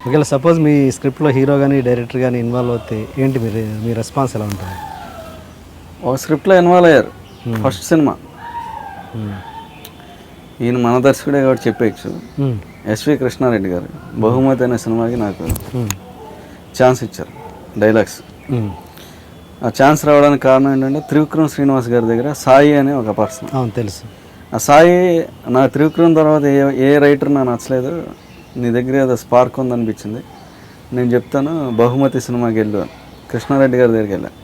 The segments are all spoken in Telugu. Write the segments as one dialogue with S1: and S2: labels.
S1: ఒకవేళ సపోజ్ మీ స్క్రిప్ట్లో హీరో కానీ డైరెక్టర్ కానీ ఇన్వాల్వ్ అవుతే ఏంటి మీ రెస్పాన్స్ ఎలా ఉంటుంది?
S2: ఒక స్క్రిప్ట్లో ఇన్వాల్వ్ అయ్యారు ఫస్ట్ సినిమా. ఈయన మన దర్శకుడే కాబట్టి చెప్పేయచ్చు. ఎస్వి కృష్ణారెడ్డి గారు బహుమతి అనే సినిమాకి నాకు ఛాన్స్ ఇచ్చారు డైలాగ్స్. ఆ ఛాన్స్ రావడానికి కారణం ఏంటంటే త్రివిక్రమ్ శ్రీనివాస్ గారి దగ్గర సాయి అనే ఒక పర్సన్
S1: తెలుసు.
S2: ఆ సాయి నా త్రివిక్రమ్ తర్వాత ఏ రైటర్ నాకు నచ్చలేదు, నీ దగ్గర ఏదో స్పార్క్ ఉందనిపించింది, నేను చెప్తాను బహుమతి సినిమాకి వెళ్ళు అని కృష్ణారెడ్డి గారి దగ్గరికి వెళ్ళాను.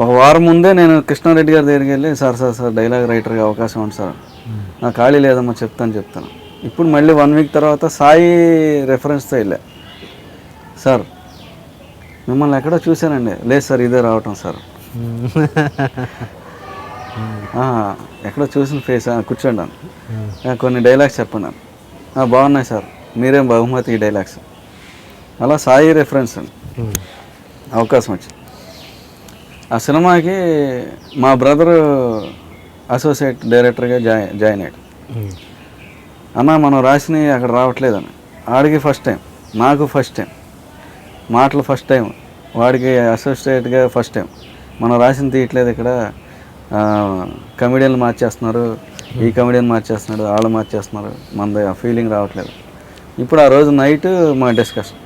S2: ఒక వారం ముందే నేను కృష్ణారెడ్డి గారి దగ్గరికి వెళ్ళి సార్ డైలాగ్ రైటర్గా అవకాశం ఉంది సార్, నాకు ఖాళీ లేదమ్మా చెప్తాను. ఇప్పుడు మళ్ళీ 1 వీక్ తర్వాత సాయి రెఫరెన్స్తో వెళ్ళా. సార్ మిమ్మల్ని ఎక్కడో చూశానండి. లేదు సార్ ఇదే రావటం సార్. ఎక్కడో చూసిన ఫేస్, కూర్చోండి కొన్ని డైలాగ్స్ చెప్పండి. బాగున్నాయి సార్, మీరేం బహుమతి ఈ డైలాగ్స్. అలా సాయి రెఫరెన్స్ అండి అవకాశం వచ్చింది. ఆ సినిమాకి మా బ్రదరు అసోసియేట్ డైరెక్టర్గా జాయిన్ అయ్యాడు. అన్న మనం రాసినవి అక్కడ రావట్లేదని. ఆడికి ఫస్ట్ టైం, నాకు ఫస్ట్ టైం, మాటలు ఫస్ట్ టైం, వాడికి అసోసియేట్గా ఫస్ట్ టైం. మనం రాసిన తీయట్లేదు ఇక్కడ, కమెడియన్లు మార్చేస్తున్నారు, ఈ కమెడియన్ మార్చేస్తున్నాడు, వాళ్ళు మార్చేస్తున్నారు, మన ఆ ఫీలింగ్ రావట్లేదు. ఇప్పుడు ఆ రోజు నైట్ మా డిస్కషన్,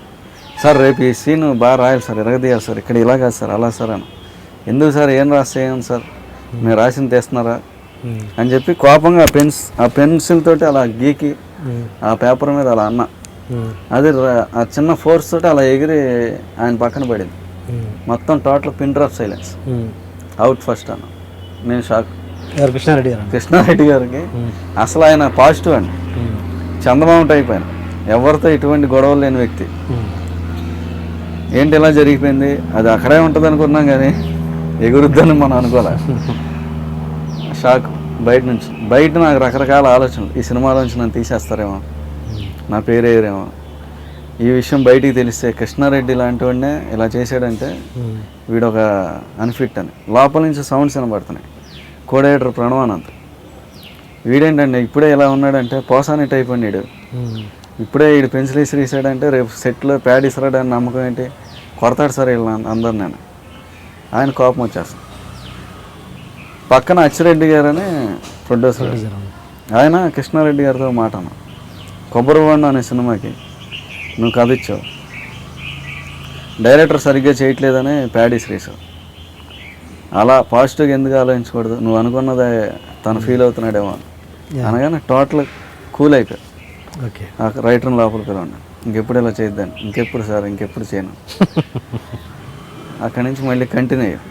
S2: సార్ రేపు ఈ సీన్ బాగా రాయాలి సార్, ఎరగదీయాలి సార్, ఇక్కడ ఇలా కాదు సార్, అలా సార్ అని. ఎందుకు సార్ ఏం రాసేయం సార్, మీరు రాసిన తెస్తున్నారా అని చెప్పి కోపంగా ఆ పెన్సిల్ తోటి అలా గీకి ఆ పేపర్ మీద అలా అన్నా. అది ఆ చిన్న ఫోర్స్ తోటి అలా ఎగిరి ఆయన పక్కన పడింది. మొత్తం total pin drop silence, out first అన్న. నేను షాక్. కృష్ణారెడ్డి గారికి అసలు ఆయన పాజిటివ్ అండి, చందమామ టైప్ ఆయన, ఎవరితో ఎటువంటి గొడవలు లేని వ్యక్తి. ఏంటి ఇలా జరిగిపోయింది, అది అక్కడే ఉంటుంది అనుకున్నాం కానీ ఎగురుద్దని మనం అనుకోలే. షాక్. బయట నాకు రకరకాల ఆలోచనలు, ఈ సినిమాలోంచి నన్ను తీసేస్తారేమో, నా పేరు వేయరేమో, ఈ విషయం బయటికి తెలిస్తే కృష్ణారెడ్డి లాంటి వాడినే ఇలా చేశాడంటే వీడు ఒక అన్ఫిట్ అని. లోపల నుంచి సౌండ్స్ వినబడుతున్నాయి. కోడేటర్ ప్రణవానంత్ వీడేంటండి ఇప్పుడే ఇలా ఉన్నాడంటే పోసాని టైప్ అండి వీడు. ఇప్పుడే వీడు పెన్సిల్ ఇసిరేసాడంటే రేపు సెట్లో ప్యాడ్ ఇసిరాడని నమ్మకం ఏంటి, కొడతాడు సార్ వీళ్ళ అందరు. నేను ఆయన కోపం వచ్చేస్తాను. పక్కన అచ్చిరెడ్డి గారు అని ప్రొడ్యూసర్, ఆయన కృష్ణారెడ్డి గారితో మాట అన్న, కొబ్బరిబండ అనే సినిమాకి నువ్వు కథ ఇచ్చావు, డైరెక్టర్ సరిగ్గా చేయట్లేదని ప్యాడ్ ఇసిరేసావు. అలా పాజిటివ్గా ఎందుకు ఆలోచించకూడదు, నువ్వు అనుకున్నదే తను ఫీల్ అవుతున్నాడేమో అనగానే టోటల్ కూల్ అయిపోయాడు. రైటర్ లోపలికి పిలవండి, ఇంకెప్పుడు ఇలా చేయొద్దాను, ఇంకెప్పుడు సార్ ఇంకెప్పుడు చేయను. అక్కడి నుంచి మళ్ళీ కంటిన్యూ అయ్యాను.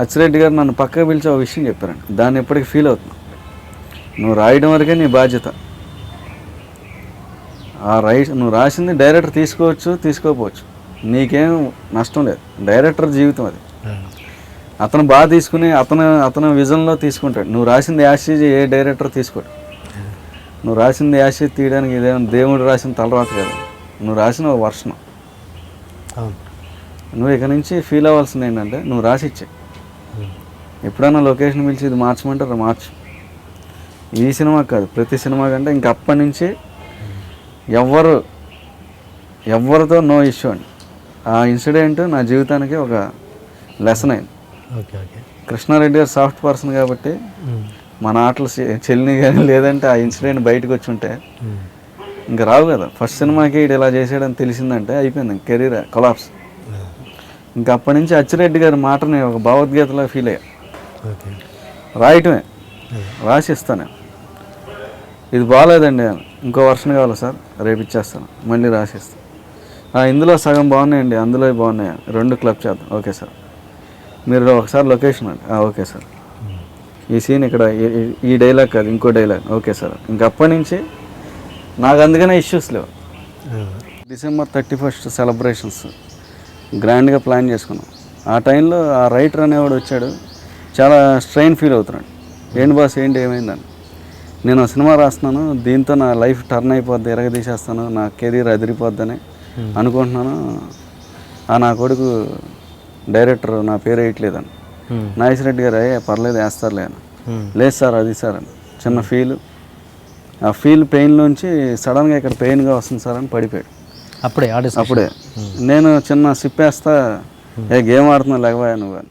S2: అచ్చిరెడ్డి గారు నన్ను పక్కకు పిలిచి ఒక విషయం చెప్పారండి, దాన్ని ఎప్పటికీ ఫీల్ అవుతున్నావు, నువ్వు రాయడం వరకే నీ బాధ్యత, నువ్వు రాసింది డైరెక్టర్ తీసుకోవచ్చు తీసుకోకపోవచ్చు, నీకేం నష్టం లేదు, డైరెక్టర్ జీవితం అది. అతను బాగా తీసుకుని అతను విజన్లో తీసుకుంటాడు. నువ్వు రాసింది యాషేజ్ ఏ డైరెక్టర్ తీసుకోడు. నువ్వు రాసింది యాషేజ్ తీయడానికి ఇదేమో దేవుడు రాసిన తలరాత కాదు, నువ్వు రాసిన ఒక వర్షం. నువ్వు ఇక నుంచి ఫీల్ అవ్వాల్సింది ఏంటంటే నువ్వు రాసిచ్చే, ఎప్పుడైనా లొకేషన్ పిలిచి ఇది మార్చమంటారు మార్చు. ఈ సినిమా కాదు, ప్రతి సినిమా కంటే ఇంక అప్పటి నుంచి ఎవరితో నో ఇష్యూ అండి. ఆ ఇన్సిడెంట్ నా జీవితానికి ఒక లెసన్ అయింది. కృష్ణారెడ్డి గారు సాఫ్ట్ పర్సన్ కాబట్టి మన ఆటలు చెల్లిని కానీ లేదంటే ఆ ఇన్సిడెంట్ బయటకు వచ్చి ఉంటే ఇంకా రావు కదా. ఫస్ట్ సినిమాకి ఇది ఇలా చేసాడని తెలిసిందంటే అయిపోయింది, కెరీర్ కొలాప్స్. ఇంకా అప్పటి నుంచి అచ్చిరెడ్డి గారి మాటని ఒక భగవద్గీతలో ఫీల్ అయ్యా. రాయటమే, రాసిస్తాను, ఇది బాగాలేదండి ఇంకో వర్షన్ కావాలి సార్, రేపు ఇచ్చేస్తాను, మళ్ళీ రాసిస్తాను. ఇందులో సగం బాగున్నాయండి, అందులో బాగున్నాయి, 2 క్లబ్ చేద్దాం, ఓకే సార్. మీరు ఒకసారి లొకేషన్ అండి, ఓకే సార్. ఈ సీన్ ఇక్కడ ఈ డైలాగ్ కాదు ఇంకో డైలాగ్, ఓకే సార్. ఇంకప్పటి నుంచి నాకు అందుకనే ఇష్యూస్ లేవు. December 31st సెలబ్రేషన్స్ గ్రాండ్గా ప్లాన్ చేసుకున్నాం. ఆ టైంలో ఆ రైటర్ అనేవాడు వచ్చాడు, చాలా స్ట్రెయిన్ ఫీల్ అవుతున్నాడు. ఏంటి బాస్ ఏంటి ఏమైందని. నేను సినిమా రాస్తున్నాను, దీంతో నా లైఫ్ టర్న్ అయిపోద్ది, ఎరగదీసేస్తాను, నా కెరీర్ అదిరిపోద్దని అనుకుంటున్నాను. నా కొడుకు డైరెక్టర్ నా పేరు వేయట్లేదని. నాగేశ్వరరెడ్డి గారు పర్లేదు వేస్తారులే అని. లేదు సార్ అది సార్ అని చిన్న ఫీల్ ఆ ఫీల్ పెయిన్లోంచి సడన్గా ఇక్కడ పెయిన్గా వస్తుంది సార్ అని పడిపోయాడు.
S1: అప్పుడే
S2: అప్పుడే నేను చిన్న సిప్పేస్తా ఏ గేమ్ ఆడుతున్నా లేవా నువ్వు అని.